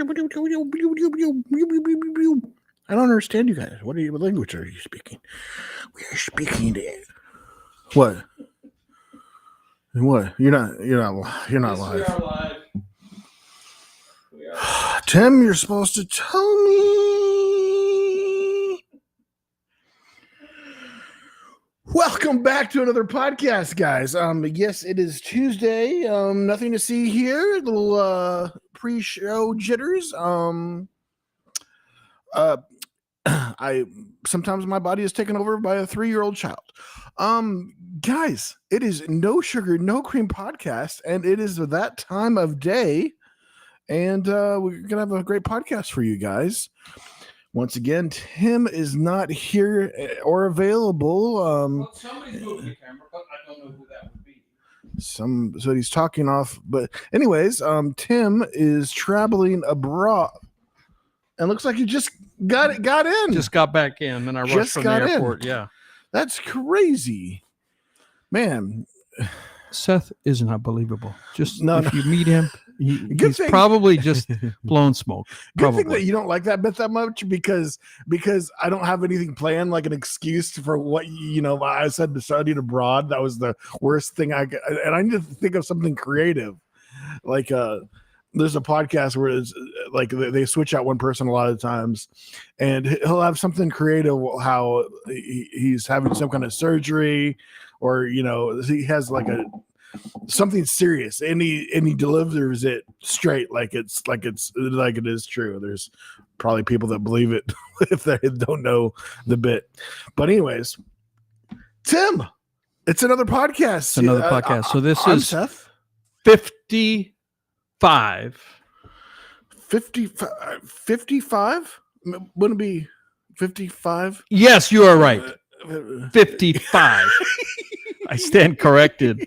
I don't understand you guys. What language are you speaking? We are speaking to what? What? You're not live. We are live. We are. Tim, you're supposed to tell me. Welcome back to another podcast, guys. Yes, it is Tuesday. Nothing to see here. A little pre-show jitters. I sometimes my body is taken over by a 3-year-old child. Guys, it is No Sugar, No Cream podcast, and it is that time of day, and we're gonna have a great podcast for you guys. Once again, Tim is not here or available. Well, somebody's moving the camera, but I don't know who that would be. So he's talking off, but anyways, Tim is traveling abroad, and looks like he just got in. Just got back in, and I rushed from the airport. Yeah, that's crazy, man. Seth is not believable. Just if you meet him, he's probably just blown smoke. Good thing that you don't like that bit that much because I don't have anything planned, like an excuse for what I said to studying abroad. That was the worst thing and I need to think of something creative, like there's a podcast where it's like they switch out one person a lot of times, and he'll have something creative how he's having some kind of surgery, or he has like something serious, and he delivers it straight like it is true. There's probably people that believe it if they don't know the bit, but anyways, Tim, it's another podcast. It's another podcast. So this is Seth. 55. 55? Wouldn't it be 55? Yes, you are right. 55. I stand corrected.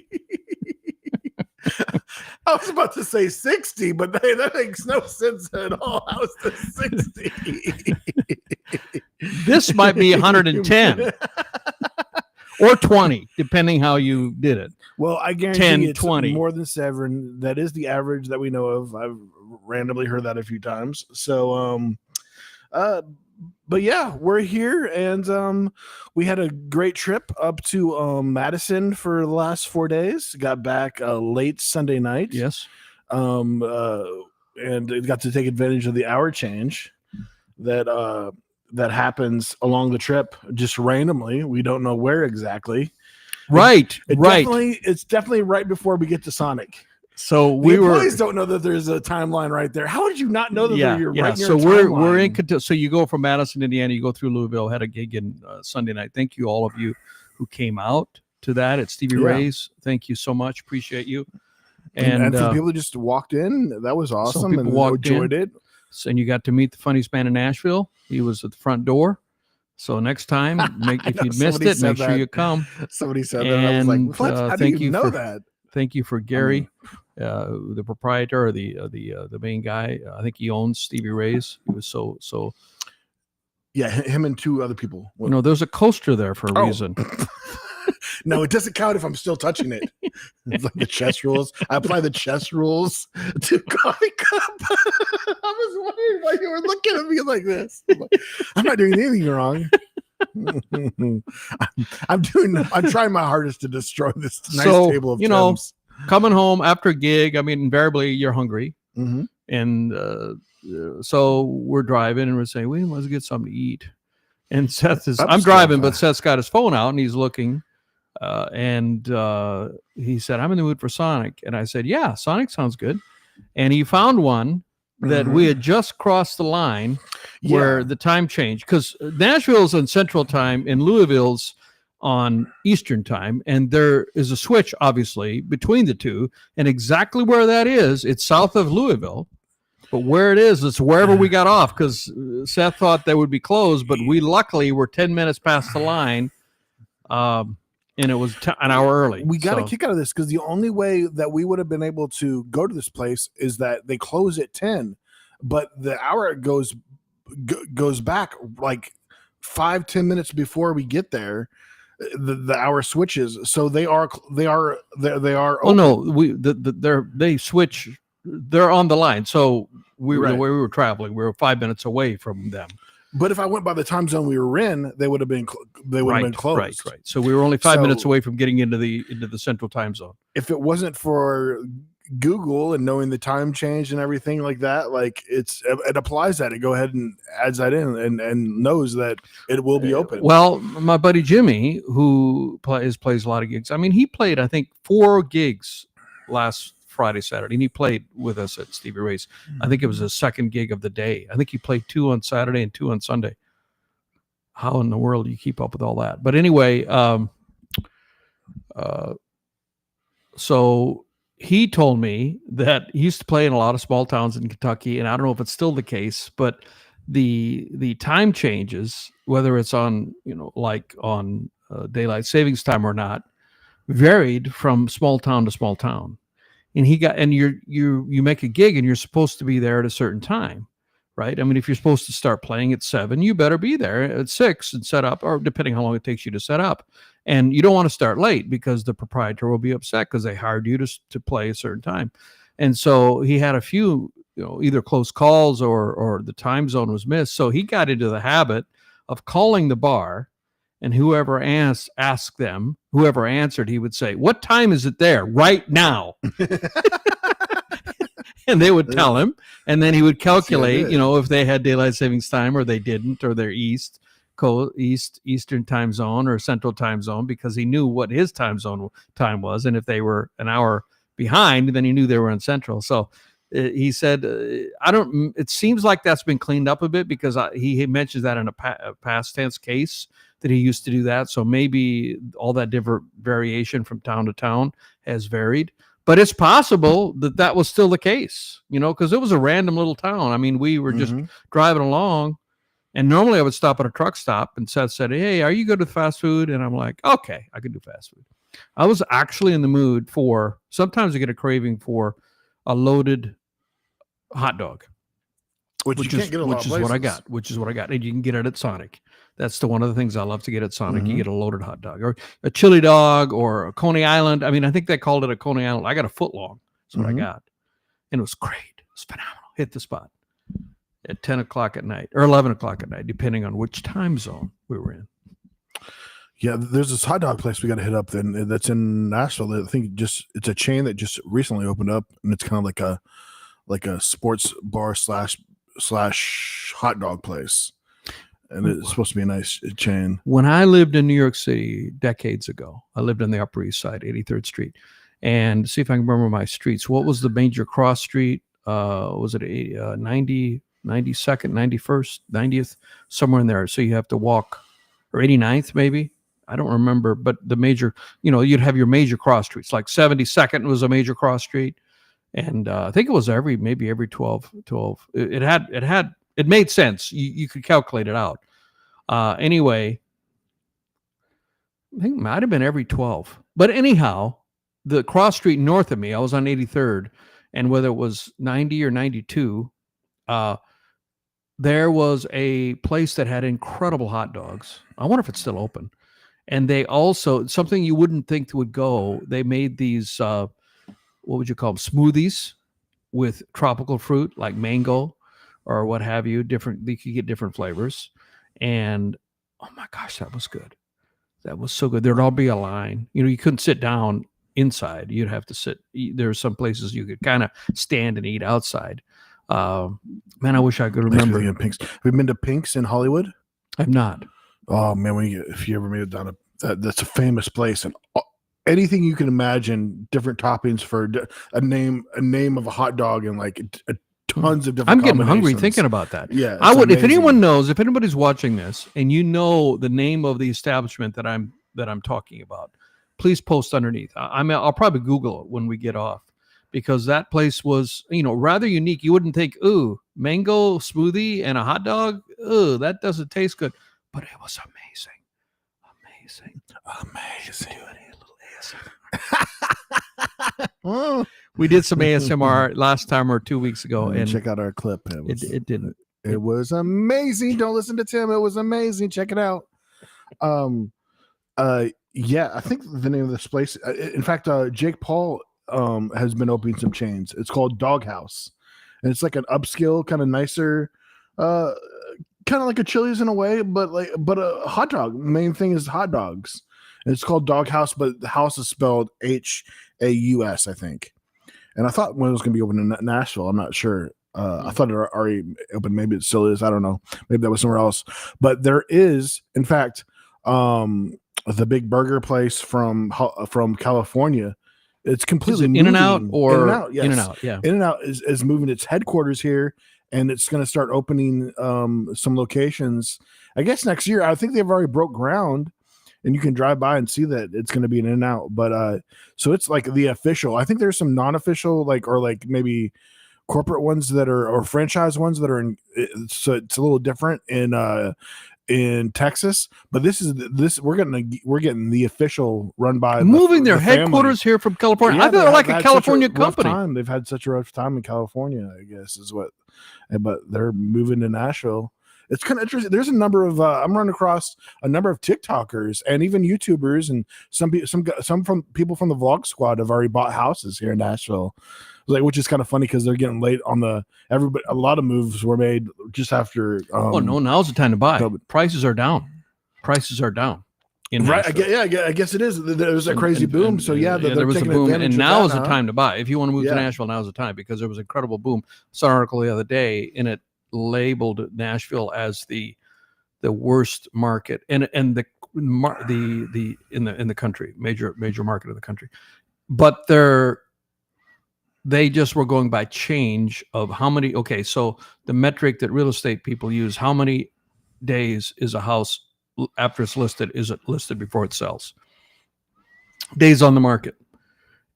I was about to say 60, but hey, that makes no sense at all. How is this 60? This might be 110 or 20, depending how you did it. Well, I guarantee 10, it's 20. More than 7. That is the average that we know of. I've randomly heard that a few times. So, but yeah, we're here, and we had a great trip up to Madison for the last 4 days. Got back late Sunday night. Yes. And got to take advantage of the hour change that happens along the trip just randomly. We don't know where exactly. Right. It's definitely right before we get to Sonic. So the employees don't know that there's a timeline right there. How did you not know that you're right near so a we're in Kentucky. So you go from Madison, Indiana, you go through Louisville, had a gig in Sunday night. Thank you, all of you who came out to that at Stevie Rays. Thank you so much. Appreciate you. And for people who just walked in, that was awesome, and enjoyed it. And you got to meet the funniest man in Nashville. He was at the front door. So next time, if you missed it, make sure you come. Somebody said that. And I was like, what? How do you know that? Thank you for Gary, the proprietor, or the main guy. I think he owns Stevie Rays. He was so. Yeah, him and 2 other people. There's a coaster there for a reason. No, it doesn't count if I'm still touching it. It's like the chess rules. I apply the chess rules to coffee cup. I was wondering why you were looking at me like this. I'm not doing anything wrong. I'm trying my hardest to destroy this nice table of Tim's. Coming home after a gig, I mean, invariably you're hungry. Mm-hmm. And so we're driving and we're saying, we must get something to eat. And I'm driving, but Seth's got his phone out and he's looking. And he said, I'm in the mood for Sonic. And I said, yeah, Sonic sounds good. And he found one that we had just crossed the line where the time changed, because Nashville's on Central Time and Louisville's on Eastern Time, and there is a switch obviously between the two, and exactly where that is, it's south of Louisville, but where it is, it's wherever we got off, because Seth thought they would be closed, but we luckily were 10 minutes past the line, and it was an hour early. We got a kick out of this because the only way that we would have been able to go to this place is that they close at 10, but the hour goes back like 5-10 minutes before we get there. The hour switches, so they are. Oh no, they switch. They're on the line. So the way we were traveling, we were 5 minutes away from them. But if I went by the time zone we were in, they would have been closed. Right. So we were only 5 minutes away from getting into the central time zone. If it wasn't for Google and knowing the time change and everything like that, like it applies that. It go ahead and adds that in and knows that it will be open. Well, my buddy Jimmy, who plays a lot of gigs. I mean, he played, I think, 4 gigs last Friday, Saturday, and he played with us at Stevie Rays. I think it was his second gig of the day. I think he played 2 on Saturday and 2 on Sunday. How in the world do you keep up with all that? But anyway, so he told me that he used to play in a lot of small towns in Kentucky, and I don't know if it's still the case, but the time changes, whether it's on, like on daylight savings time or not, varied from small town to small town. And you make a gig and you're supposed to be there at a certain time, right? I mean, if you're supposed to start playing at 7, you better be there at 6 and set up, or depending how long it takes you to set up. And you don't want to start late because the proprietor will be upset because they hired you to play a certain time. And so he had a few, either close calls or the time zone was missed. So he got into the habit of calling the bar, and whoever asked them, whoever answered, he would say, "What time is it there right now?" And they would tell him, and then he would calculate, if they had daylight savings time or they didn't, or they're Eastern time zone or Central time zone, because he knew what his time was. And if they were an hour behind, then he knew they were in Central. So he said, it seems like that's been cleaned up a bit, because he mentions that in a past tense case that he used to do that. So maybe all that different variation from town to town has varied. But it's possible that was still the case, because it was a random little town. I mean, we were just driving along, and normally I would stop at a truck stop, and Seth said, "Hey, are you good with fast food?" And I'm like, "Okay, I can do fast food." I was actually in the mood for, sometimes I get a craving for a loaded hot dog, which is what I got. And you can get it at Sonic. That's one of the things I love to get at Sonic. You get a loaded hot dog, or a chili dog, or a Coney Island. I mean, I think they called it a Coney Island. I got a foot long. That's what I got. And it was great. It was phenomenal. Hit the spot at 10 o'clock at night or 11 o'clock at night, depending on which time zone we were in. Yeah, there's this hot dog place we got to hit up then that's in Nashville. I think it's a chain that just recently opened up, and it's kind of like a sports bar slash hot dog place. And it's supposed to be a nice chain. When I lived in New York City decades ago, I lived on the Upper East Side, 83rd Street. And see if I can remember my streets. What was the major cross street? Was it 90, 92nd, 91st, 90th? Somewhere in there. So you have to walk, or 89th maybe? I don't remember. But the major, you'd have your major cross streets. Like 72nd was a major cross street. And I think it was maybe every 12. It made sense. You could calculate it out. Anyway, I think it might have been every 12. But anyhow, the cross street north of me, I was on 83rd, and whether it was 90 or 92, there was a place that had incredible hot dogs. I wonder if it's still open. And they also, something you wouldn't think would go, they made these, what would you call them, smoothies with tropical fruit, like mango, or what have you, you could get different flavors. And oh my gosh, that was good. That was so good. There'd all be a line. You couldn't sit down inside. You'd have to sit. There's some places you could kind of stand and eat outside. Man, I wish I could remember. Pink's. Have you been to Pink's in Hollywood? I've not. Oh man, if you ever made it down that's a famous place, and anything you can imagine, different toppings for a name of a hot dog, and like tons of different. I'm getting hungry thinking about that. Yeah, I would. Amazing. If anyone knows, if anybody's watching this, and you know the name of the establishment that I'm talking about, please post underneath. I'll probably Google it when we get off, because that place was rather unique. You wouldn't think, ooh, mango smoothie and a hot dog. Ooh, that doesn't taste good, but it was amazing. We did some ASMR last time or 2 weeks ago, and check out our clip. It didn't. It was amazing. Don't listen to Tim. It was amazing. Check it out. Yeah, I think the name of this place. In fact, Jake Paul has been opening some chains. It's called Doghouse, and it's like an upscale kind of nicer, kind of like a Chili's in a way, but a hot dog. Main thing is hot dogs. And it's called Dog House, but the house is spelled Haus, I think. And I thought when it was going to be open in Nashville, I'm not sure. I thought it already opened. Maybe it still is. I don't know. Maybe that was somewhere else. But there is, in fact, the big burger place from California. It's completely In-N-Out or In-N-Out, yes. In-N-Out, yeah. In-N-Out is moving its headquarters here, and it's going to start opening some locations. I guess next year. I think they've already broke ground, and you can drive by and see that it's going to be an In-N-Out. But so it's like the official. I think there's some non-official, like maybe corporate ones that are, or franchise ones that are in. So it's a little different in Texas, but we're getting the official run by moving their family. headquarters here from California. Yeah, I feel like a California company. They've had such a rough time in California, I guess is what, but they're moving to Nashville. It's kind of interesting. There's a number of I'm running across a number of TikTokers and even YouTubers, and some from people from the Vlog Squad have already bought houses here in Nashville. Like, which is kind of funny because they're getting late on everybody. A lot of moves were made just after. Oh no! Now's the time to buy. Prices are down. Prices are down. Right? I guess it is. There was a crazy boom. So there was a boom, and now is the time to buy. If you want to move to Nashville, now is the time, because there was an incredible boom. I saw an article the other day, and it labeled Nashville as the worst market and in the country, major market of the country, but they just were going by change of how many. Okay, so the metric that real estate people use: how many days is a house after it's listed? Is it listed before it sells? Days on the market,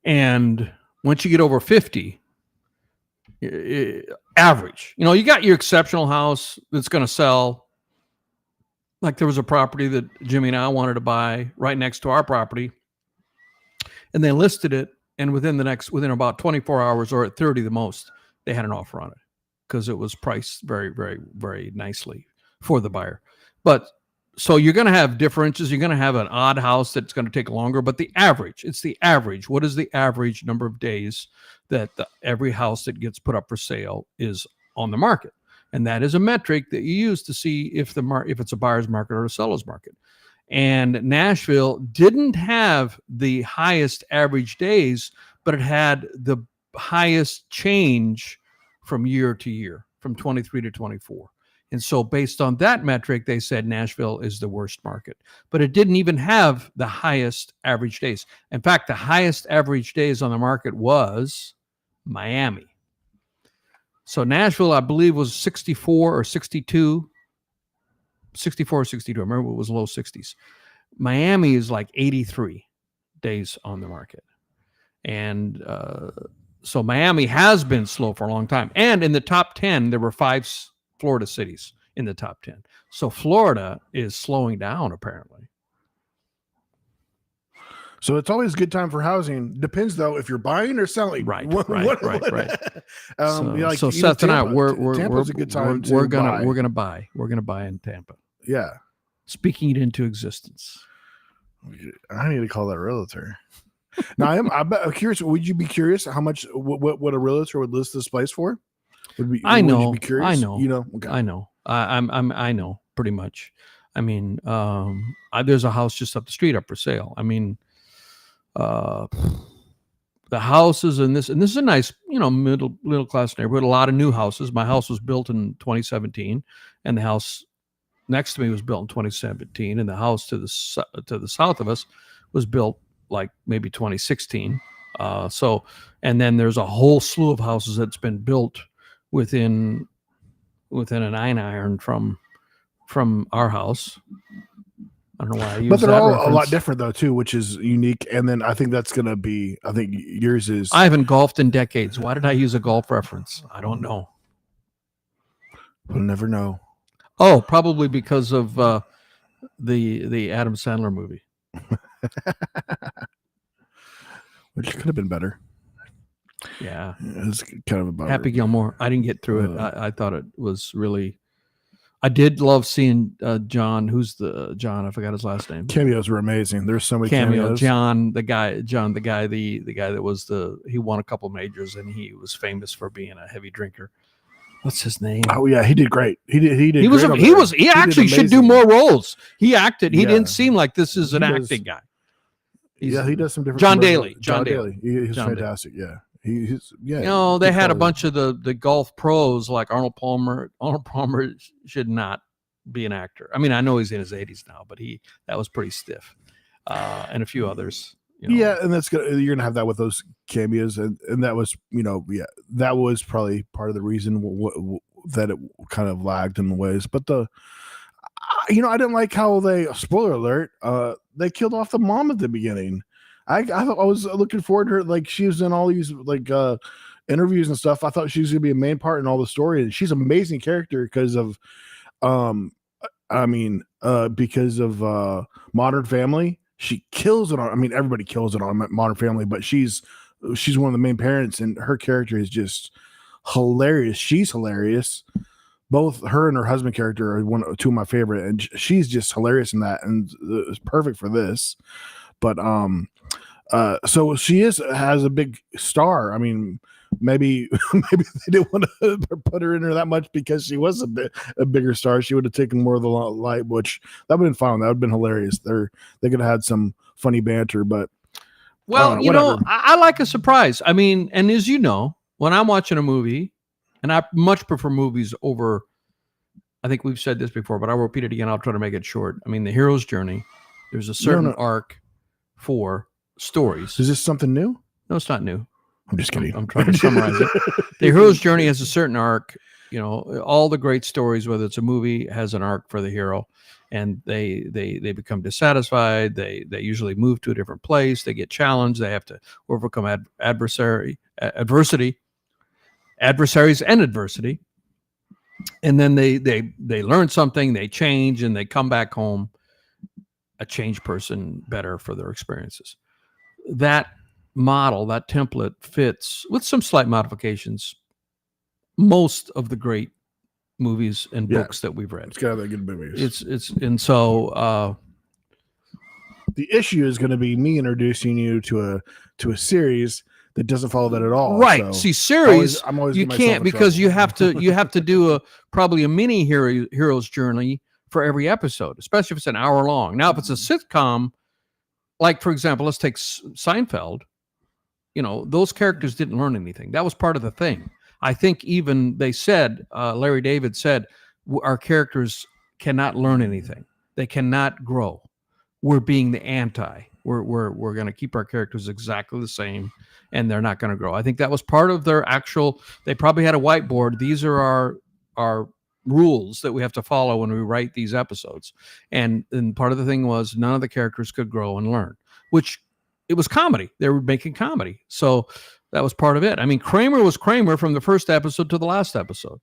and once you get over 50. Average, you got your exceptional house that's going to sell. Like there was a property that Jimmy and I wanted to buy right next to our property, and they listed it, and within about 24 hours, or at 30 the most, they had an offer on it because it was priced very, very, very nicely for the buyer. But so you're going to have differences. You're going to have an odd house that's going to take longer, but it's the average. What is the average number of days that every house that gets put up for sale is on the market? And that is a metric that you use to see if it's a buyer's market or a seller's market. And Nashville didn't have the highest average days, but it had the highest change from year to year, from 23 to 24. And so based on that metric, they said Nashville is the worst market. But it didn't even have the highest average days. In fact, the highest average days on the market was Miami. So Nashville, I believe, was 64 or 62. 64 or 62. I remember it was low 60s. Miami is like 83 days on the market. And so Miami has been slow for a long time. And in the top 10, there were 5 Florida cities in the top 10. So Florida is slowing down, apparently. So it's always a good time for housing. Depends, though, if you're buying or selling. Right. So Seth and I, Tampa's a good time. We're gonna buy in Tampa. Yeah. Speaking it into existence. I need to call that realtor. Now I'm curious. Would you be curious how much what a realtor would list this place for? I know. Would you be curious? I know. Okay. I know. I know pretty much. I mean, there's a house just up the street up for sale. I mean, the houses in this, and this is a nice, middle class neighborhood. A lot of new houses. My house was built in 2017, and the house next to me was built in 2017, and the house to the south of us was built like maybe 2016. And then there's a whole slew of houses that's been built within a 9 iron from our house. I don't know why I use that. But they're all reference. A lot different though too, which is unique. And then I think that's gonna be. I think yours is. I haven't golfed in decades. Why did I use a golf reference? I don't know. We'll never know. Oh, probably because of the Adam Sandler movie. Which could have been better. Yeah. It's kind of about Happy Gilmore. I didn't get through it. I thought it was really I did love seeing John. Who's the John? I forgot his last name. Cameos were amazing. There's so many cameos. John, the guy that was he won a couple majors and he was famous for being a heavy drinker. What's his name? Oh yeah, he did great. He actually should do more roles. He acted. He didn't seem like this is an acting guy. He does some different. John Daly. He's fantastic. Yeah. He's they had a bunch of the golf pros like Arnold Palmer. Arnold Palmer should not be an actor. I mean, I know he's in his 80s now, but that was pretty stiff. And a few others. Yeah, and you're gonna have that with those cameos, and that was that was probably part of the reason that it kind of lagged in the ways. But I didn't like how spoiler alert, they killed off the mom at the beginning. I was looking forward to her, like she was in all these interviews and stuff. I thought she was gonna be a main part in all the story, and she's an amazing character because of Modern Family. She kills it on. I mean, everybody kills it on Modern Family, but she's one of the main parents, and her character is just hilarious. She's hilarious. Both her and her husband character are two of my favorite, and she's just hilarious in that, and it's perfect for this. But so she has a big star. I mean, maybe they didn't want to put her in there that much because she was a bigger star. She would have taken more of the light, which that would have been fine. That would have been hilarious. They could have had some funny banter, but I like a surprise. I mean, and as you know, when I'm watching a movie, and I much prefer movies over, I think we've said this before, but I'll repeat it again. I'll try to make it short. I mean, the hero's journey, there's a certain arc for stories. Is this something new? No, it's not new. I'm just kidding. I'm trying to summarize it. The hero's journey has a certain arc. All the great stories, whether it's a movie, has an arc for the hero, and they become dissatisfied. They usually move to a different place. They get challenged. They have to overcome adversaries and adversity, and then they learn something. They change, and they come back home a changed person, better for their experiences. That model, that template fits with some slight modifications most of the great movies and books that we've read. It's got that good movies. And so the issue is going to be me introducing you to a series that doesn't follow that at all. Right. So see, series I'm always you can't, because you have to do probably a mini hero's journey for every episode, especially if it's an hour long. Now, if it's a sitcom, like for example, let's take Seinfeld. Those characters didn't learn anything. That was part of the thing. I think even they said, Larry David said, our characters cannot learn anything. They cannot grow. We're being the anti. We're going to keep our characters exactly the same, and they're not going to grow. I think that was part of their actual. They probably had a whiteboard. These are our rules that we have to follow when we write these episodes. And part of the thing was none of the characters could grow and learn, which it was comedy. They were making comedy. So that was part of it. I mean, Kramer was Kramer from the first episode to the last episode.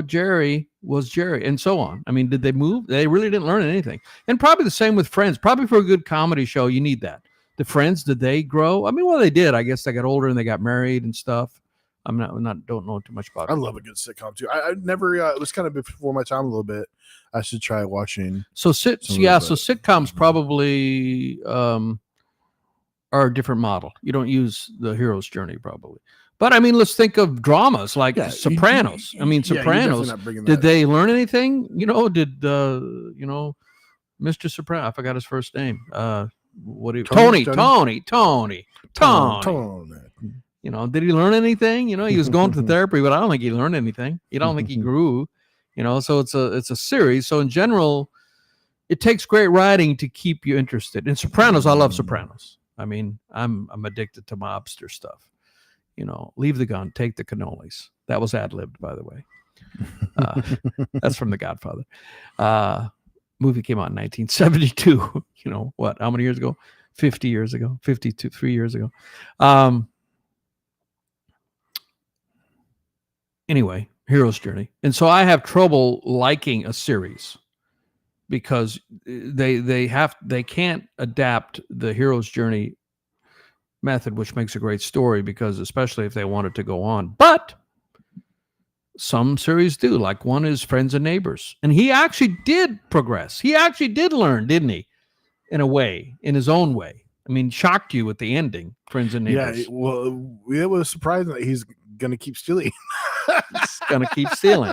Jerry was Jerry, and so on. I mean, did they move? They really didn't learn anything. And probably the same with Friends. Probably for a good comedy show, you need that. The Friends, did they grow? I mean, well, they did. I guess they got older and they got married and stuff. Don't know too much about it. I love a good sitcom too. I never, it was kind of before my time a little bit. I should try watching. So sitcoms probably are a different model. You don't use the hero's journey probably. But I mean, let's think of dramas like Sopranos. Sopranos, did they learn anything? Did Mr. Soprano, I forgot his first name. Tony. Did he learn anything? He was going to therapy, but I don't think he learned anything. You don't think he grew, so it's a series. So in general, it takes great writing to keep you interested. In Sopranos, I love Sopranos. I mean, I'm addicted to mobster stuff. Leave the gun, take the cannolis. That was ad-libbed, by the way. That's from The Godfather. Movie came out in 1972. How many years ago? 50 years ago, 3 years ago. Anyway, hero's journey. And so I have trouble liking a series because they can't adapt the hero's journey method, which makes a great story, because especially if they want it to go on. But some series do. Like one is Friends and Neighbors, and he actually did progress. He actually did learn, didn't he? In a way, in his own way. I mean, shocked you with the ending, Friends and Neighbors. Yeah, well, it was surprising that he's gonna keep stealing. He's gonna keep stealing.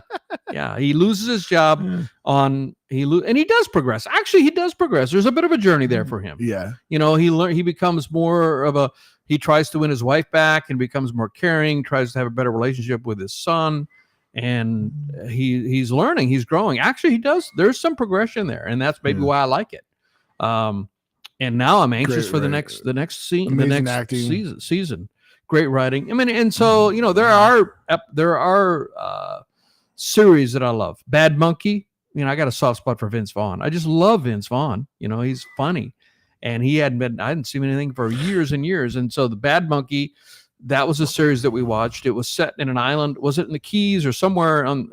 Yeah, he loses his job and he does progress. Actually, he does progress. There's a bit of a journey there for him. Yeah, he becomes more of he tries to win his wife back and becomes more caring, tries to have a better relationship with his son, and he's learning, he's growing. Actually, he does. There's some progression there, and that's maybe why I like it. And now I'm anxious for the next season. Great writing. I mean, and so there are series that I love. Bad Monkey. I got a soft spot for Vince Vaughn. I just love Vince Vaughn. He's funny, and I hadn't seen anything for years and years. And so the Bad Monkey, that was a series that we watched. It was set in an island. Was it in the Keys or somewhere on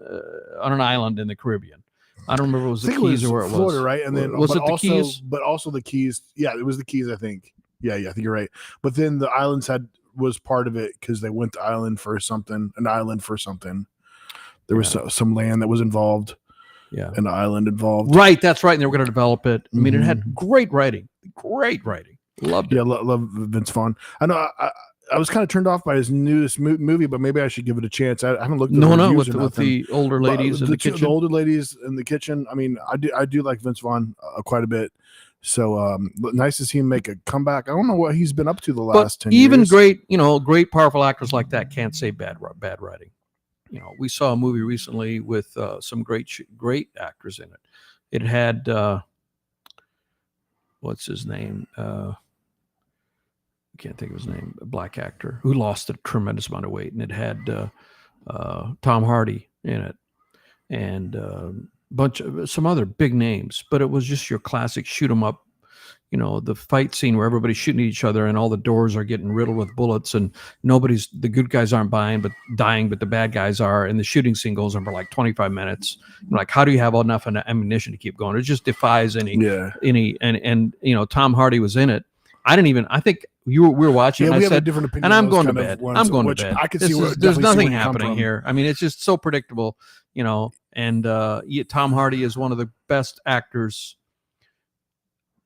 an island in the Caribbean? I don't remember if it was the Keys or where it was. Florida, right? And then was it the Keys? But also the Keys. Yeah, it was the Keys, I think. Yeah, I think you're right. But then the islands was part of it because they went to an island for something. There was some land that was involved. Yeah, an island involved. Right, that's right. And they were going to develop it. I mean, it had great writing. Loved it. Yeah, love Vince Vaughn. I know. I was kind of turned off by his newest movie, but maybe I should give it a chance. I haven't looked at with the older ladies in the kitchen. The older ladies in the kitchen. I mean, I do like Vince Vaughn quite a bit. So nice to see him make a comeback. I don't know what he's been up to the last 10 years. Even great powerful actors like that can't say bad writing. We saw a movie recently with some great actors in it. It had what's his name? I can't think of his name. A black actor who lost a tremendous amount of weight, and it had Tom Hardy in it, and bunch of some other big names. But it was just your classic shoot 'em up. The fight scene where everybody's shooting at each other and all the doors are getting riddled with bullets, and the good guys aren't dying, but the bad guys are. And the shooting scene goes on for like 25 minutes. Like, how do you have enough ammunition to keep going? It just defies any. Tom Hardy was in it. I think we were watching. Yeah, I we said, have a different opinion. And I'm going to bed. I'm going to bed. I can see there's nothing happening here. I mean, it's just so predictable, and Tom Hardy is one of the best actors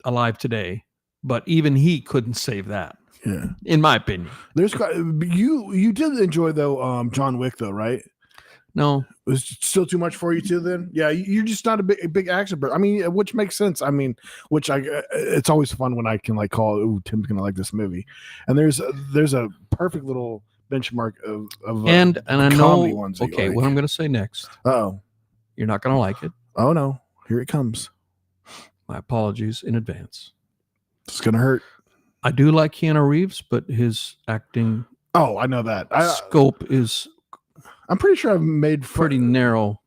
alive today, but even he couldn't save that. Yeah, in my opinion. You did enjoy though John Wick though, right? No, it was still too much for you too. Then, yeah, you're just not a big action person. I mean, which makes sense. I mean, it's always fun when I can like call, "Ooh, Tim's gonna like this movie," and there's a perfect little benchmark of and I know. Ones okay, what I'm gonna say next. Oh, you're not gonna like it. Oh no, here it comes. My apologies in advance. It's gonna hurt. I do like Keanu Reeves, but his acting. Oh, I know that scope is. I'm pretty sure I've made pretty narrow.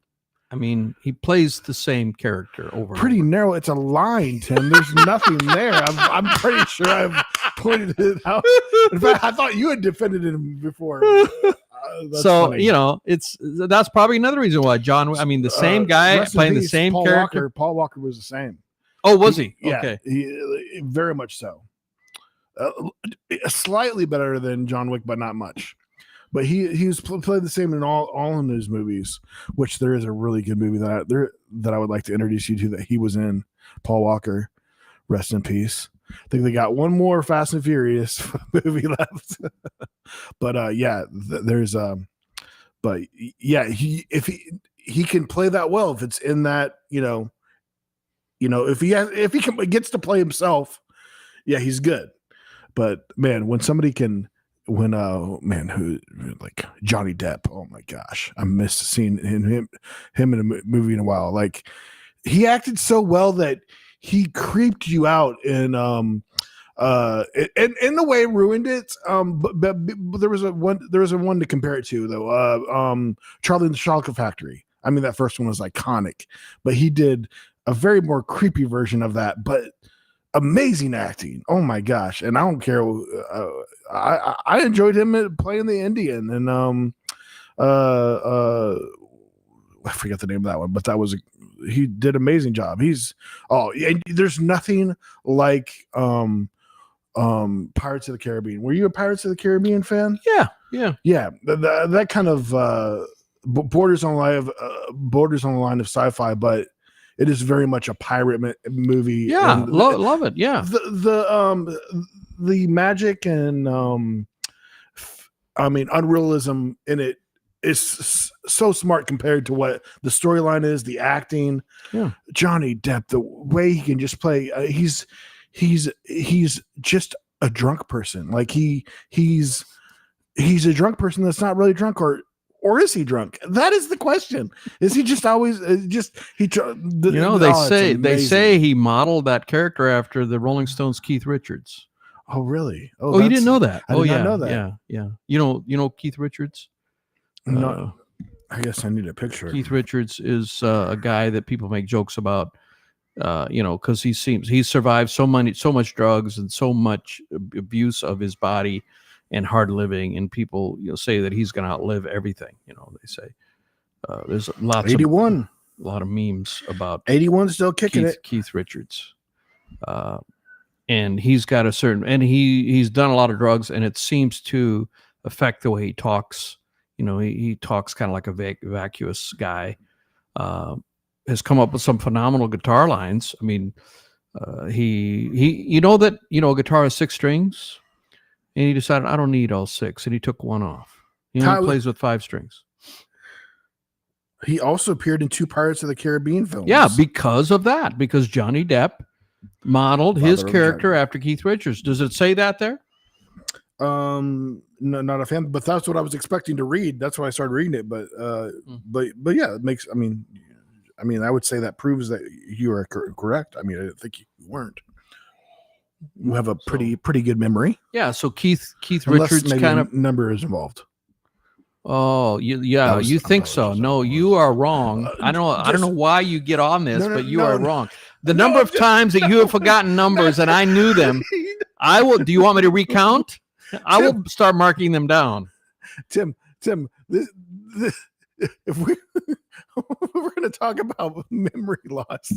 I mean, he plays the same character over. Pretty narrow. It's a line, Tim. There's nothing there. I'm pretty sure I've pointed it out. In fact, I thought you had defended him before. So funny. That's probably another reason why the same guy playing the same character. Paul Walker was the same. Oh, was he? Yeah, okay, very much so. Slightly better than John Wick, but not much. But he's played the same in all of his movies, which there is a really good movie that I would like to introduce you to that he was in. Paul Walker, rest in peace. I think they got one more Fast and Furious movie left. But if he can play that well, if it's in that, if he gets to play himself, yeah, he's good. But man, when somebody can. Who like Johnny Depp? Oh my gosh, I missed seeing him in a movie in a while. Like he acted so well that he creeped you out, and in the way ruined it. But there was a one to compare it to though. Charlie and the Chocolate Factory. I mean, that first one was iconic, but he did a very more creepy version of that, but. Amazing acting. Oh my gosh. And I don't care. I enjoyed him playing the Indian, and I forget the name of that one, but he did an amazing job. And there's nothing like Pirates of the Caribbean. Were you a Pirates of the Caribbean fan? Yeah. That kind of borders on the line of sci-fi, but it is very much a pirate movie. Yeah, love it. Yeah, the magic and unrealism in it is so smart compared to what the storyline is, the acting. Yeah, Johnny Depp, the way he can just play, he's just a drunk person. Like he's a drunk person that's not really drunk, or is he drunk? That is the question. Is he just always they say he modeled that character after the Rolling Stones' Keith Richards. Oh, really? Oh, you didn't know that? I did not know that. Yeah. You know Keith Richards? No, I guess I need a picture. Keith Richards is a guy that people make jokes about, because he survived so much drugs and so much abuse of his body and hard living, and people say that he's going to outlive everything. They say there's a lot of memes about 81 still kicking Keith Richards. And he's got he's done a lot of drugs, and it seems to affect the way he talks. He talks kind of like a vacuous guy. Has come up with some phenomenal guitar lines. I mean, a guitar has 6 strings, and he decided I don't need all 6, and he took one off. He plays with 5 strings. He also appeared in 2 Pirates of the Caribbean films. Yeah, because of that. Because Johnny Depp modeled his character after Keith Richards. Does it say that there? No, not a fan, but that's what I was expecting to read. That's why I started reading it. But yeah, it makes. I mean, I would say that proves that you are correct. I mean, I didn't think you weren't. You have a pretty good memory. Yeah. So Keith Richards kind of number is involved. Oh, you think so? No, you are wrong. I don't know why you get on this, but you are wrong. The number of times that you have forgotten numbers and I knew them, I will. Do you want me to recount? I will start marking them down. Tim, if we're going to talk about memory loss,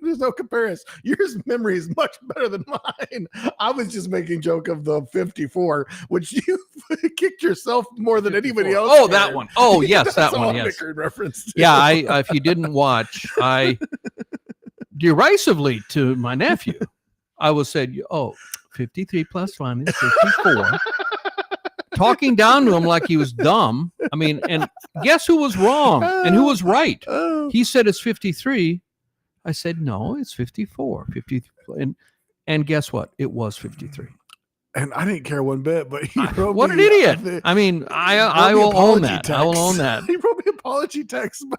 there's no comparison. Your memory is much better than mine. I was just making joke of the 54, which you kicked yourself more than anybody else. Oh, that one. Oh, yes, that one. Yes. Reference to. Yeah, if you didn't watch, I derisively to my nephew, I was said, 53 plus 1 is 54. Talking down to him like he was dumb. I mean, and guess who was wrong and who was right? He said it's 53. I said, no, it's 54. 53. And guess what? It was 53. And I didn't care one bit, but he wrote what an idiot. I mean, I will own that. Text. I will own that. He wrote me an apology text, but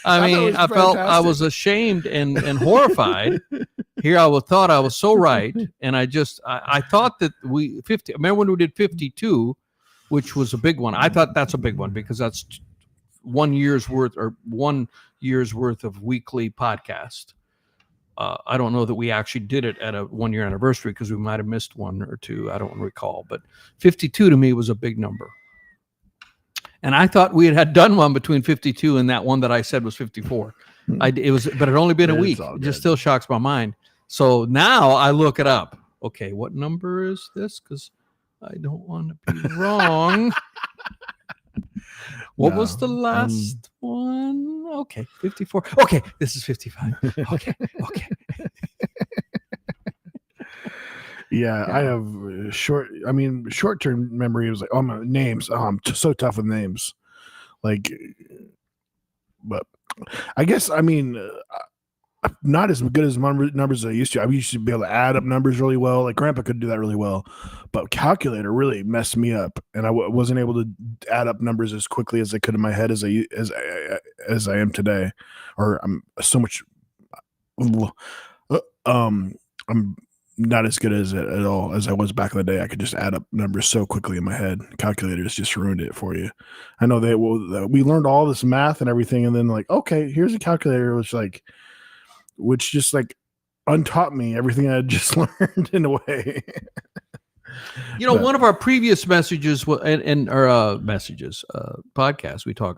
I felt I was ashamed and horrified. Here I thought I was so right, and I thought that remember when we did 52, which was a big one. I thought that's a big one because that's 1 year's worth of weekly podcast. I don't know that we actually did it at a 1 year anniversary because we might have missed 1 or 2. I don't recall, but 52 to me was a big number. And I thought we had done one between 52 and that one that I said was 54. But it had only been a week. It just still shocks my mind. So now I look it up. Okay, what number is this? Because I don't want to be wrong. What was the last one? Okay, 54. Okay, this is 55. Okay. Yeah, I have short-term memory was like, my names. I'm so tough with names. Like, but I guess, not as good as numbers as I used to. I used to be able to add up numbers really well. Like Grandpa could do that really well, but calculator really messed me up, and I wasn't able to add up numbers as quickly as I could in my head as I am today. Or I'm so much. I'm not as good as it at all as I was back in the day. I could just add up numbers so quickly in my head. Calculators just ruined it for you. I know we learned all this math and everything, and then like, okay, here's a calculator, which just untaught me everything I had just learned in a way. One of our previous messages podcasts,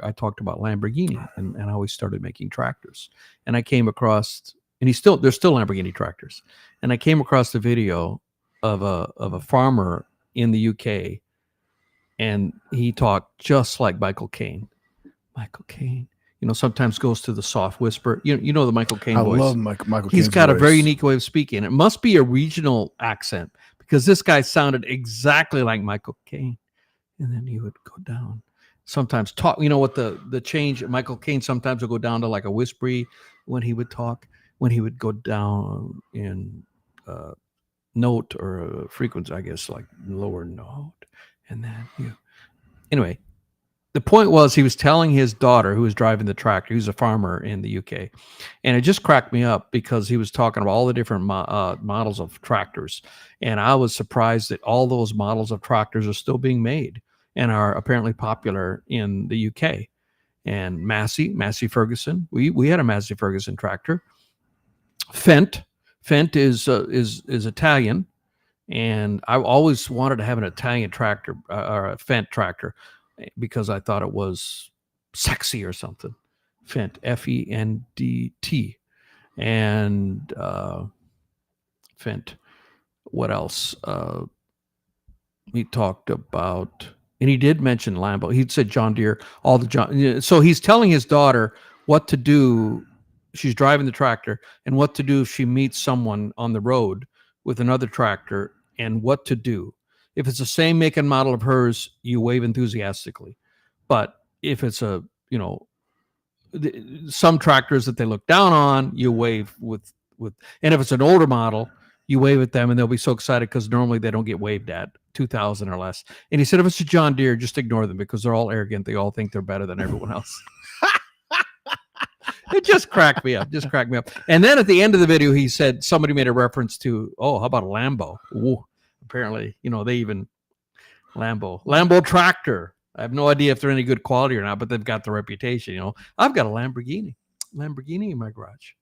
I talked about Lamborghini and how we started making tractors. And I came across, and there's still Lamborghini tractors. And I came across the video of a farmer in the UK, and he talked just like Michael Caine. Michael Caine. Sometimes goes to the soft whisper. You know the Michael Caine I voice. love Michael He's Caine's got a very voice. unique way of speaking. It must be a regional accent because this guy sounded exactly like Michael Caine. And then he would go down. Sometimes talk, what the change, Michael Caine sometimes would go down to like a whispery when he would talk, when he would go down in note or frequency, I guess, like lower note. And then anyway, the point was he was telling his daughter who was driving the tractor, who's a farmer in the UK. And it just cracked me up because he was talking about all the different models of tractors. And I was surprised that all those models of tractors are still being made and are apparently popular in the UK. And Massey Ferguson, we had a Massey Ferguson tractor. Fendt is Italian. And I always wanted to have an Italian tractor or a Fendt tractor because I thought it was sexy or something. Fendt, Fendt. And Fendt. What else? He talked about, and he did mention Lambo. He said John Deere, all the John. So he's telling his daughter what to do. She's driving the tractor, and what to do if she meets someone on the road with another tractor, and what to do. If it's the same make and model of hers, you wave enthusiastically. But if it's some tractors that they look down on, you wave with, and if it's an older model, you wave at them and they'll be so excited because normally they don't get waved at 2000 or less. And he said, if it's a John Deere, just ignore them because they're all arrogant. They all think they're better than everyone else. It just cracked me up. And then at the end of the video, he said somebody made a reference to, how about a Lambo? Ooh, apparently, they even Lambo tractor. I have no idea if they're any good quality or not, but they've got the reputation. I've got a Lamborghini in my garage.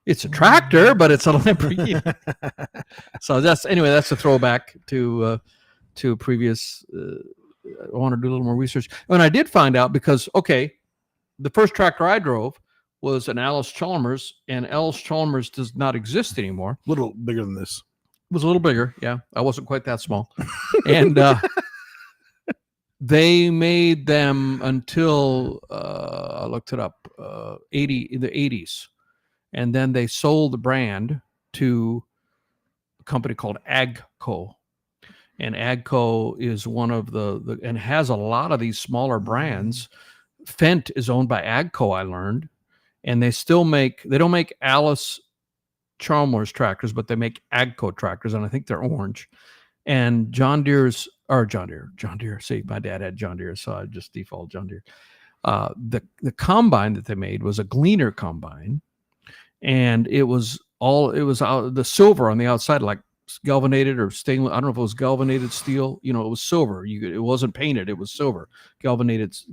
It's a tractor, but it's a Lamborghini. So that's a throwback to previous. I want to do a little more research, and I did find out because the first tractor I drove was an Alice Chalmers, and Alice Chalmers does not exist anymore. A little bigger than this. It was a little bigger, yeah. I wasn't quite that small, and they made them until I looked it up, in the 80s, and then they sold the brand to a company called Agco. And Agco is one of the and has a lot of these smaller brands. Fendt is owned by Agco, I learned, and they don't make Alice Chalmers tractors, but they make Agco tractors, and I think they're orange. And John Deere. See, my dad had John Deere, so I just default John Deere. The combine that they made was a Gleaner combine, and it was the silver on the outside, like galvanated or stainless. I don't know if it was galvanated steel. It was silver. It wasn't painted. It was silver, galvanized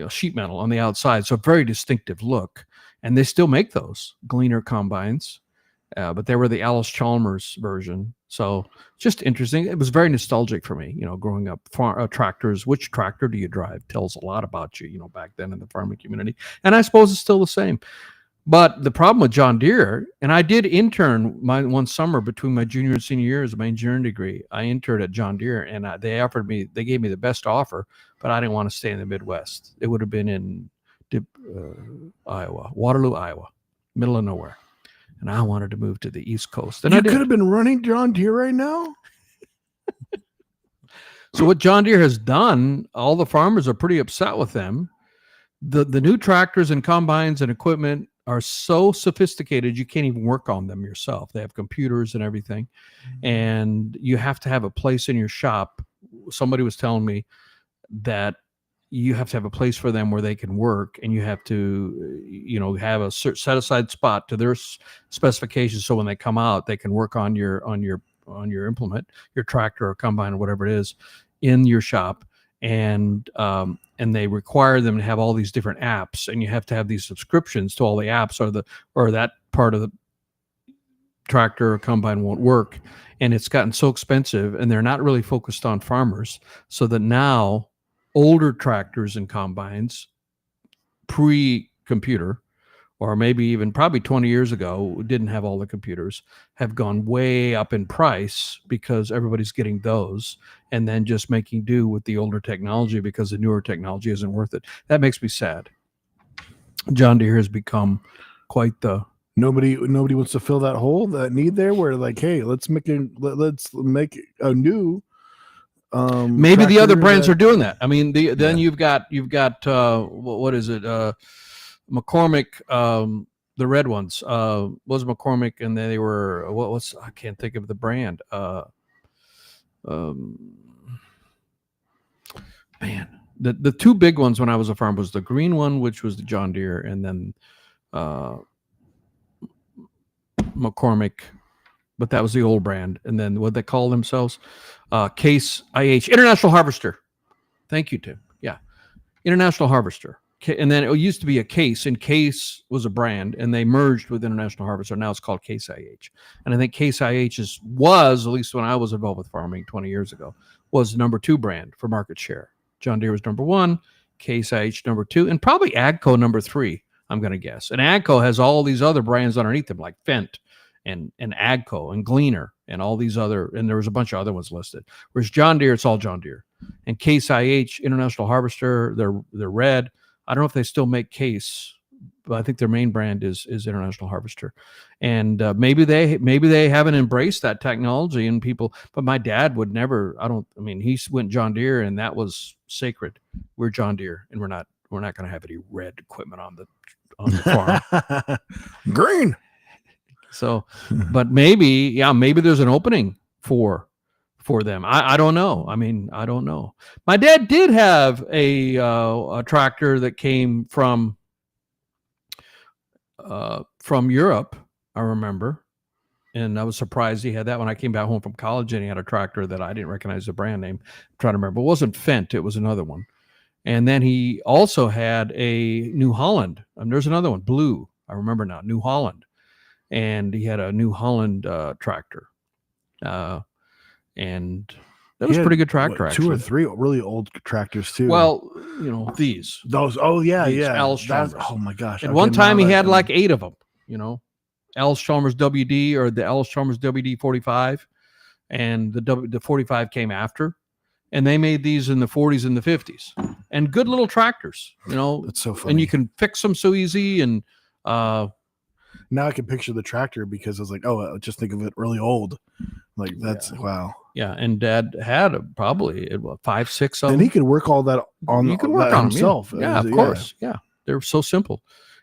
sheet metal on the outside. So a very distinctive look. And they still make those Gleaner combines, but they were the Alice Chalmers version. So just interesting. It was very nostalgic for me, growing up. Tractors, which tractor do you drive tells a lot about you, back then in the farming community. And I suppose it's still the same. But the problem with John Deere, and I did intern one summer between my junior and senior years of my engineering degree. I interned at John Deere, and they gave me the best offer, but I didn't want to stay in the Midwest. It would have been in Iowa, Waterloo, Iowa, middle of nowhere. And I wanted to move to the East Coast. And you could have been running John Deere right now. So what John Deere has done, all the farmers are pretty upset with them. The new tractors and combines and equipment are so sophisticated you can't even work on them yourself. They have computers and everything, and you have to have a place in your shop. Somebody was telling me that you have to have a place for them where they can work, and you have to have a set aside spot to their specifications, so when they come out they can work on your implement, your tractor or combine or whatever it is, in your shop. And they require them to have all these different apps, and you have to have these subscriptions to all the apps, or that part of the tractor or combine won't work. And it's gotten so expensive, and they're not really focused on farmers, so that now older tractors and combines pre-computer or maybe even probably 20 years ago, didn't have all the computers, have gone way up in price because everybody's getting those and then just making do with the older technology because the newer technology isn't worth it. That makes me sad. John Deere has become quite the... Nobody wants to fill that hole, that need there where like, hey, let's make a new maybe the other brands are doing that. I mean, then you've got what is it? McCormick, the red ones, was McCormick, and they were I can't think of the brand. Man, the two big ones when I was a farmer was the green one, which was the John Deere, and then McCormick, but that was the old brand. And then what they call themselves, Case IH, International Harvester. Thank you, Tim. Yeah, International Harvester. And then it used to be a Case, and Case was a brand, and they merged with International Harvester. Now it's called Case IH. And I think Case IH was, at least when I was involved with farming 20 years ago, was the number 2 brand for market share. John Deere was number 1, Case IH number 2, and probably AGCO number 3, I'm going to guess. And AGCO has all these other brands underneath them, like Fendt and AGCO and Gleaner and all these other, and there was a bunch of other ones listed. Whereas John Deere, it's all John Deere. And Case IH, International Harvester, they're red. I don't know if they still make Case, but I think their main brand is International Harvester. And maybe they haven't embraced that technology, and people, but my dad would never, he went John Deere, and that was sacred. We're John Deere, and we're not going to have any red equipment on the farm. Green. So, but maybe there's an opening for them. I don't know. I don't know. My dad did have a tractor that came from Europe, I remember. And I was surprised he had that when I came back home from college, and he had a tractor that I didn't recognize the brand name. I'm trying to remember. It wasn't Fendt. It was another one. And then he also had a New Holland. There's another one, blue. I remember now, New Holland. And he had a New Holland tractor. And that was a pretty good tractor, actually. 2 or 3 really old tractors, too. Well, these. Those, oh, yeah, these yeah. Oh, my gosh. At one time, he had like 8 of them, Al Chalmers WD, or the Al Chalmers WD 45, and the 45 came after. And they made these in the 40s and the 50s. And good little tractors, That's so funny. And you can fix them so easy, and... now I can picture the tractor, because I was like, oh, just think of it really old. Like, that's, wow. Yeah, and Dad had probably 5, 6 of them. And he could work all that on himself. Yeah, of course. Yeah, they're so simple.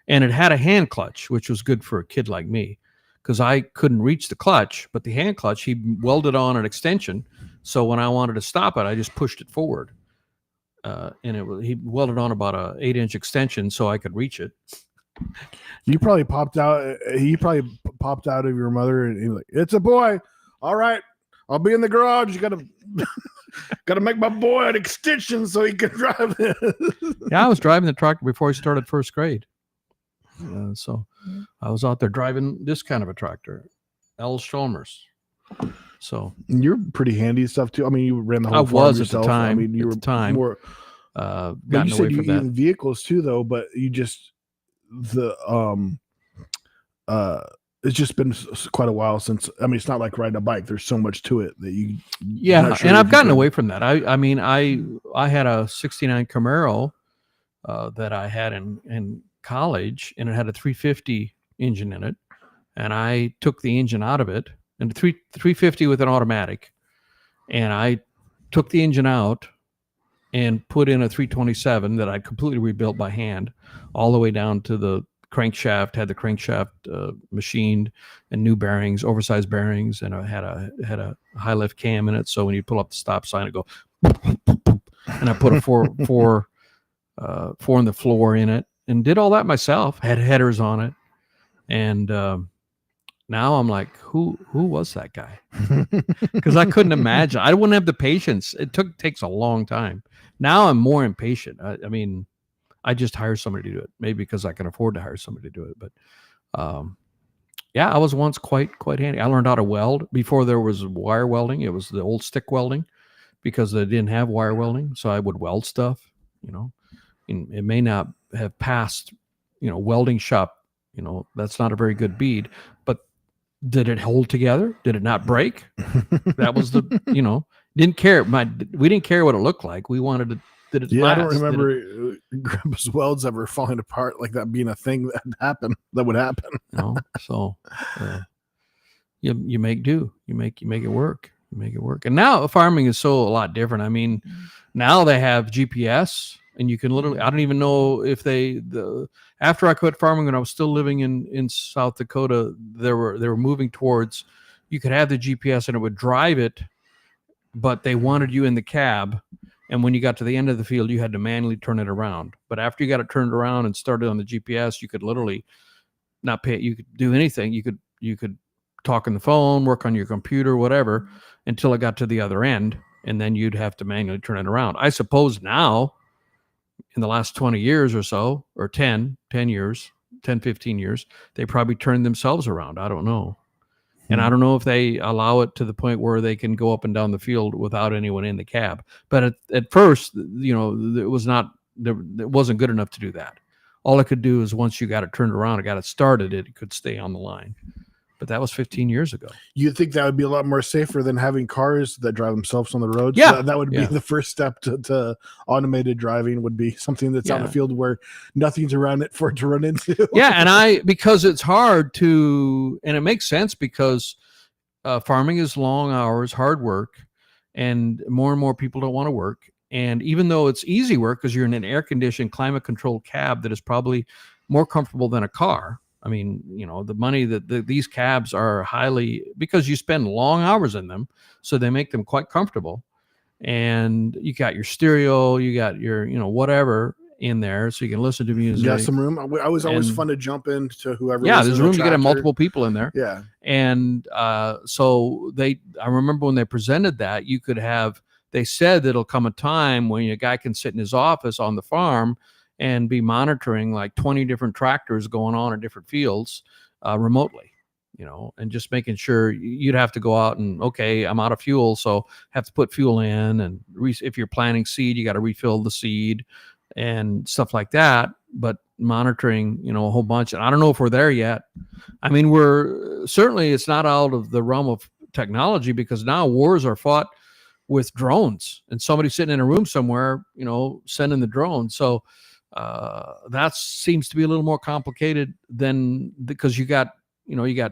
And it had a hand clutch, which was good for a kid like me, because I couldn't reach the clutch. But the hand clutch, he welded on an extension. So when I wanted to stop it, I just pushed it forward. And he welded on about a 8-inch extension so I could reach it. You probably popped out. He probably popped out of your mother, and he was like, "It's a boy. All right, I'll be in the garage. You gotta make my boy an extension so he can drive it." Yeah, I was driving the tractor before he started first grade. So I was out there driving this kind of a tractor, L. Chalmers. So you're pretty handy stuff too. You ran the whole farm yourself. At the time. You were at the time. More. Gotten away from that. Vehicles too, though. But you just it's just been quite a while since. It's not like riding a bike. There's so much to it that you. Yeah, and I've gotten away from that. I had a '69 Camaro that I had in college, and it had a 350 engine in it, and I took the engine out of it, and 350 with an automatic, and I took the engine out and put in a 327 that I completely rebuilt by hand, all the way down to the crankshaft. Had the crankshaft machined, and new bearings, oversized bearings, and I had a high lift cam in it. So when you pull up the stop sign, it go, and I put a four in the floor in it, and did all that myself. Had headers on it, and now I'm like, who was that guy? Because I couldn't imagine. I wouldn't have the patience. It takes a long time. Now I'm more impatient. I just hire somebody to do it. Maybe because I can afford to hire somebody to do it. But yeah, I was once quite handy. I learned how to weld before there was wire welding. It was the old stick welding, because they didn't have wire welding. So I would weld stuff. And it may not have passed, welding shop, That's not a very good bead. But did it hold together? Did it not break? That was didn't care. We didn't care what it looked like. We wanted to. Did it last? I don't remember Grandpa's welds ever falling apart like that being a thing that happened. That would happen. So you make do. You make it work. You make it work. And now farming is a lot different. I mean, now they have GPS, and you can literally. I don't even know if after I quit farming, when I was still living in South Dakota, they were moving towards. You could have the GPS and it would drive it, but they wanted you in the cab. And when you got to the end of the field, you had to manually turn it around. But after you got it turned around and started on the GPS, you could literally not pay. You could do anything. You could talk on the phone, work on your computer, whatever, until it got to the other end. And then you'd have to manually turn it around. I suppose now, in the last 20 years or so, or 10 years, 10, 15 years, they probably turned themselves around. I don't know. And I don't know if they allow it to the point where they can go up and down the field without anyone in the cab. But at first, it wasn't good enough to do that. All it could do is once you got it turned around and got it started, it could stay on the line. But that was 15 years ago. You think that would be a lot more safer than having cars that drive themselves on the road? Yeah. So that would be the first step to automated driving, would be something that's out in the field where nothing's around it for it to run into. Yeah. And because it's hard to, and it makes sense because farming is long hours, hard work, and more people don't want to work. And even though it's easy work because you're in an air-conditioned, climate-controlled cab that is probably more comfortable than a car. I mean, the money that these cabs are highly, because you spend long hours in them, so they make them quite comfortable. And you got your stereo, you got your, whatever in there, so you can listen to music. You got some room. I was always fun to jump into whoever. Yeah, there's room. You can have multiple people in there. Yeah. And so I remember when they presented that, they said that it'll come a time when a guy can sit in his office on the farm and be monitoring like 20 different tractors going on in different fields remotely, and just making sure. You'd have to go out and, okay, I'm out of fuel, so have to put fuel in. And if you're planting seed, you got to refill the seed and stuff like that. But monitoring, a whole bunch. And I don't know if we're there yet. I mean, it's not out of the realm of technology, because now wars are fought with drones and somebody sitting in a room somewhere, sending the drone. So that seems to be a little more complicated because you got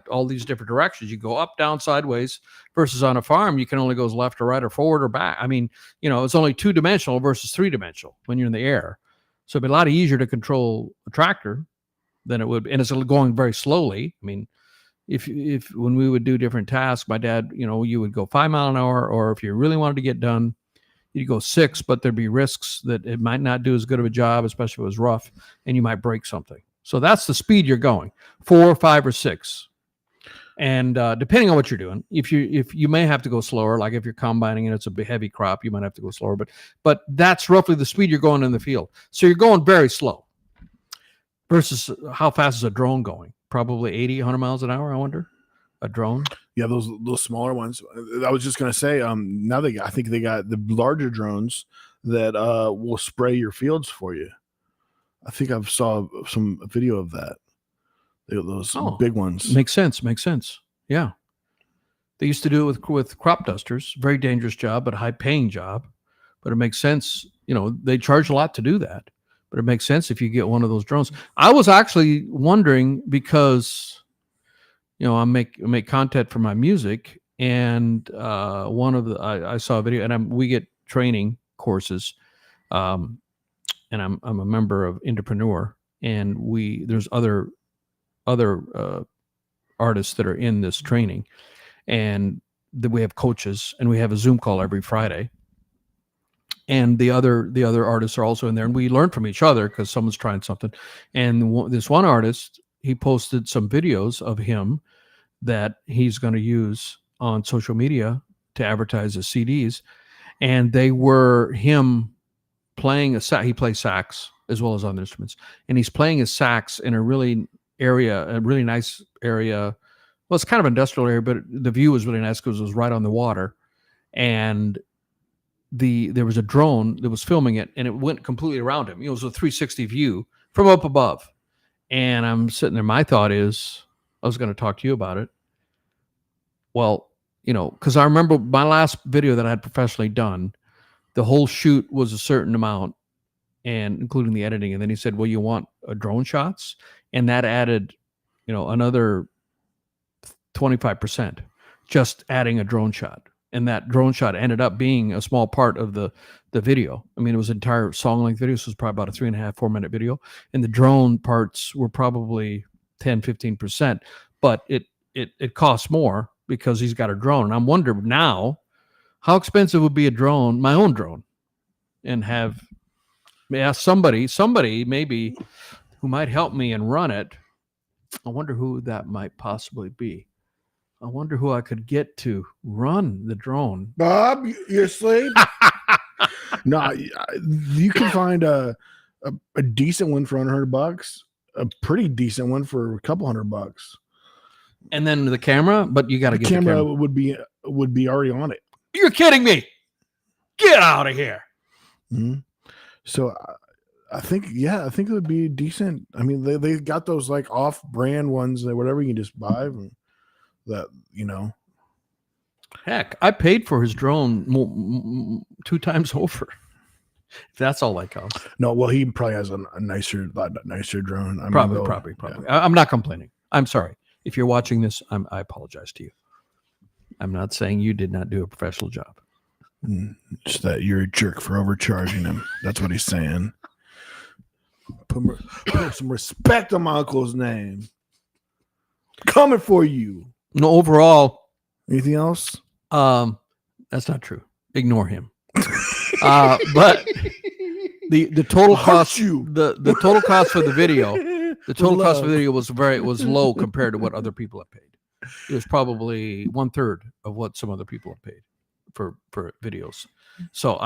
all these different directions. You go up, down, sideways, versus on a farm, you can only go left or right or forward or back. I mean, it's only 2-dimensional versus 3-dimensional when you're in the air. So it'd be a lot easier to control a tractor than it would. And it's going very slowly. I mean, if when we would do different tasks, my dad, you would go 5 miles an hour, or if you really wanted to get done, you'd go 6, but there'd be risks that it might not do as good of a job, especially if it was rough, and you might break something. So that's the speed you're going, 4, 5, or 6. And depending on what you're doing, if you may have to go slower, like if you're combining and it's a big heavy crop, you might have to go slower, but that's roughly the speed you're going in the field. So you're going very slow versus how fast is a drone going? Probably 80, 100 miles an hour, I wonder. A drone? Yeah, those smaller ones. I was just gonna say, now I think they got the larger drones that will spray your fields for you. I think I saw some video of that. Those big ones. Makes sense. Yeah, they used to do it with crop dusters. Very dangerous job, but a high-paying job. But it makes sense. They charge a lot to do that, but it makes sense if you get one of those drones. I was actually wondering because, I make content for my music, and I saw a video, and we get training courses, and I'm a member of Entrepreneur, and there's other artists that are in this training, and we have coaches, and we have a Zoom call every Friday, and the other artists are also in there, and we learn from each other because someone's trying something. And this one artist, he posted some videos of him that he's going to use on social media to advertise his CDs, and they were him playing he plays sax as well as other instruments, and he's playing his sax in a really nice area. Well, it's kind of industrial area, but the view was really nice because it was right on the water, and there was a drone that was filming it, and it went completely around him. It was a 360 view from up above, And I'm sitting there. My thought is, I was going to talk to you about it. Well, because I remember my last video that I had professionally done, the whole shoot was a certain amount, and including the editing. And then he said, well, you want drone shots? And that added, another 25%, just adding a drone shot. And that drone shot ended up being a small part of the video. I mean, it was an entire song length video. So it was probably about a 3.5-4 minute video. And the drone parts were probably 10-15%, but it costs more because he's got a drone. And I'm wondering now how expensive would be a drone, my own drone, and have somebody maybe who might help me and run it. I wonder who that might possibly be. I wonder who I could get to run the drone. Bob, you're asleep? No, you can find a decent one for $100, a pretty decent one for a couple $100. And then the camera, but you got to get the camera. Would be already on it. You're kidding me. Get out of here. Mm-hmm. So I think it would be decent. I mean, they got those like off-brand ones that whatever you can just buy that, Heck, I paid for his drone 2 times over. If that's all that costs. No, well, he probably has a nicer drone. Probably. I'm not complaining. I'm sorry. If you're watching this, I apologize to you. I'm not saying you did not do a professional job. Just that you're a jerk for overcharging him. That's what he's saying. Put some respect on my uncle's name. Coming for you. No, overall. Anything else? That's not true. Ignore him. But the total cost, the total cost for the video, was low compared to what other people have paid. It was probably 1/3 of what some other people have paid for videos. So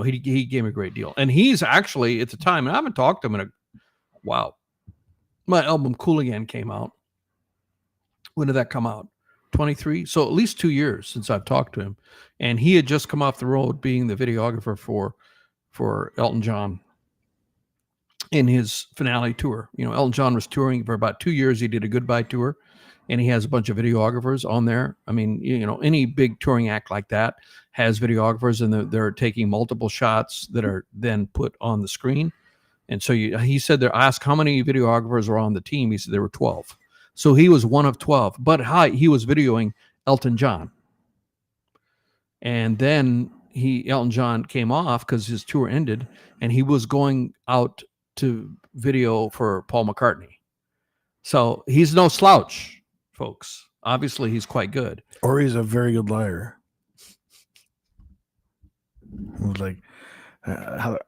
he gave me a great deal, and he's actually at the time, and I haven't talked to him in a while. My album Cool Again came out. When did that come out? 23. So at least 2 years since I've talked to him, and he had just come off the road being the videographer for Elton John in his finale tour. Elton John was touring for about 2 years. He did a goodbye tour, and he has a bunch of videographers on there. I mean, any big touring act like that has videographers, and they're taking multiple shots that are then put on the screen. And so he said, they're asked how many videographers were on the team. He said there were 12. So he was one of 12, but he was videoing Elton John. And then Elton John came off because his tour ended, and he was going out to video for Paul McCartney. So he's no slouch, folks. Obviously, he's quite good. Or he's a very good liar. It was like,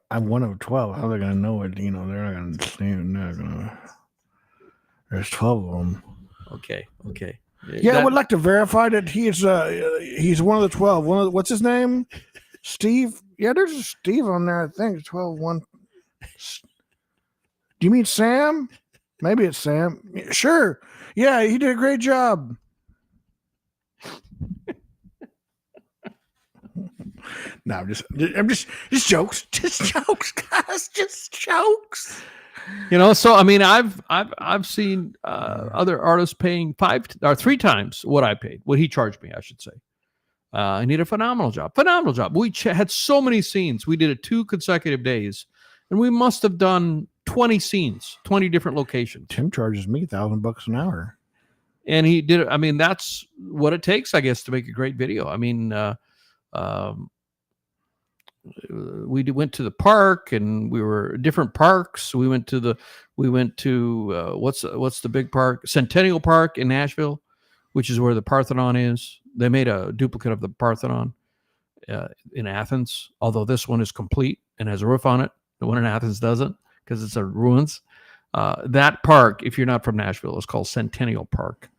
I'm one of 12. How are they going to know it? They're not going to see it. There's 12 of them. Okay. Yeah, I would like to verify that he's one of the 12. What's his name? Steve? Yeah, there's a Steve on there, I think. 12-1. Do you mean Sam? Maybe it's Sam. Sure. Yeah, he did a great job. No, I'm just jokes. Just jokes, guys. Just jokes. So I mean, I've seen other artists paying 5 or 3 times what I paid, what he charged me, I should say. And he did a phenomenal job. We had so many scenes. We did it 2 consecutive days, and we must have done 20 scenes, 20 different locations. Tim charges me $1,000 an hour, and he did it. I mean, that's what it takes, I guess, to make a great video. I mean, we went to the park, and we were different parks. We went to what's the big park? Centennial Park in Nashville, which is where the Parthenon is. They made a duplicate of the Parthenon in Athens, although this one is complete and has a roof on it. The one in Athens doesn't, because it's a ruins. That park, if you're not from Nashville, is called Centennial Park.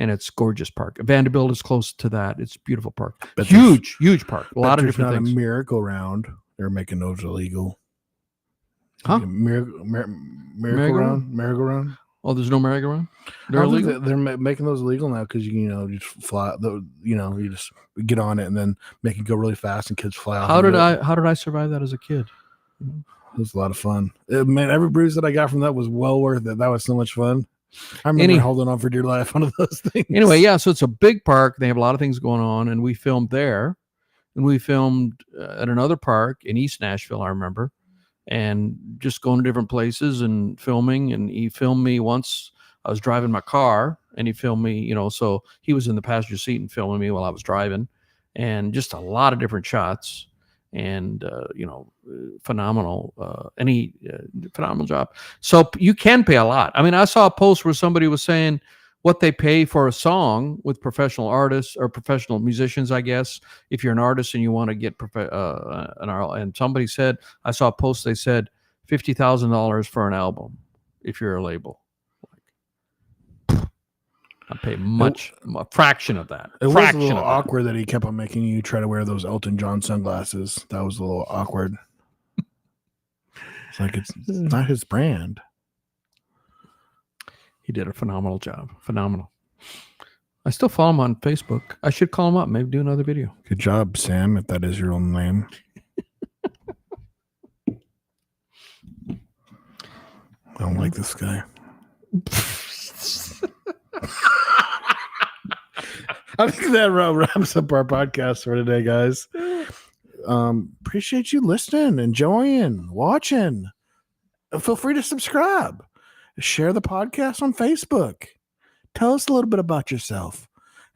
And it's gorgeous park. Vanderbilt is close to that. It's a beautiful park. But huge park. A lot of different things. There's not a merry-go-round. They're making those illegal. Huh? Merry-go-round? Oh, there's no merry-go-round? They're illegal? They're making those illegal now because you just fly. You just get on it and then make it go really fast and kids fly off. How did I survive that as a kid? It was a lot of fun. Man, every bruise that I got from that was well worth it. That was so much fun. I remember holding on for dear life, one of those things. Anyway, yeah, so it's a big park. They have a lot of things going on, and we filmed there. And we filmed at another park in East Nashville, I remember, and just going to different places and filming. And he filmed me once. I was driving my car, and he filmed me, you know, so he was in the passenger seat and filming me while I was driving, and just a lot of different shots. And you know, phenomenal phenomenal job. So you can pay a lot. I mean, I saw a post where somebody was saying what they pay for a song with professional artists or professional musicians, I guess, if you're an artist and you want to get and somebody said, I saw a post, they said $50,000 for an album if you're a label. I pay a fraction of that. It was a little awkward that he kept on making you try to wear those Elton John sunglasses. That was a little awkward. It's like it's not his brand. He did a phenomenal job. Phenomenal. I still follow him on Facebook. I should call him up. Maybe do another video. Good job, Sam, if that is your own name. I don't like this guy. I think that wraps up our podcast for today, guys. Appreciate you listening, enjoying, watching. Feel free to subscribe. Share the podcast on Facebook. Tell us a little bit about yourself.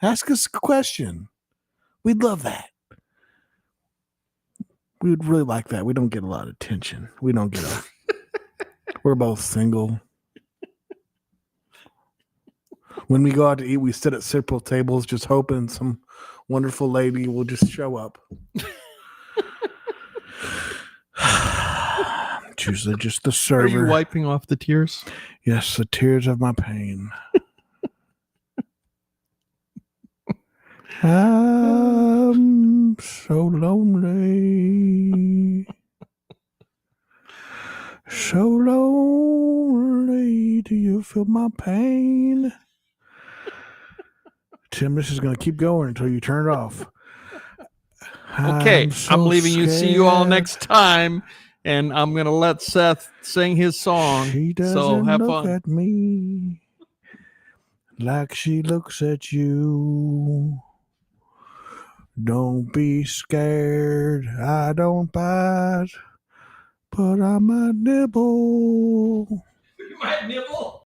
Ask us a question. We'd love that. We would really like that. We don't get a lot of attention. We don't get a... We're both single. When we go out to eat, we sit at several tables just hoping some wonderful lady will just show up. It's usually just the server. Are you wiping off the tears? Yes, the tears of my pain. I'm so lonely. So lonely. Do you feel my pain? Tim, this is going to keep going until you turn it off. Okay, I'm leaving you. See you all next time. And I'm going to let Seth sing his song. She doesn't look at me like she looks at you. Don't be scared. I don't bite, but I might nibble. You might nibble?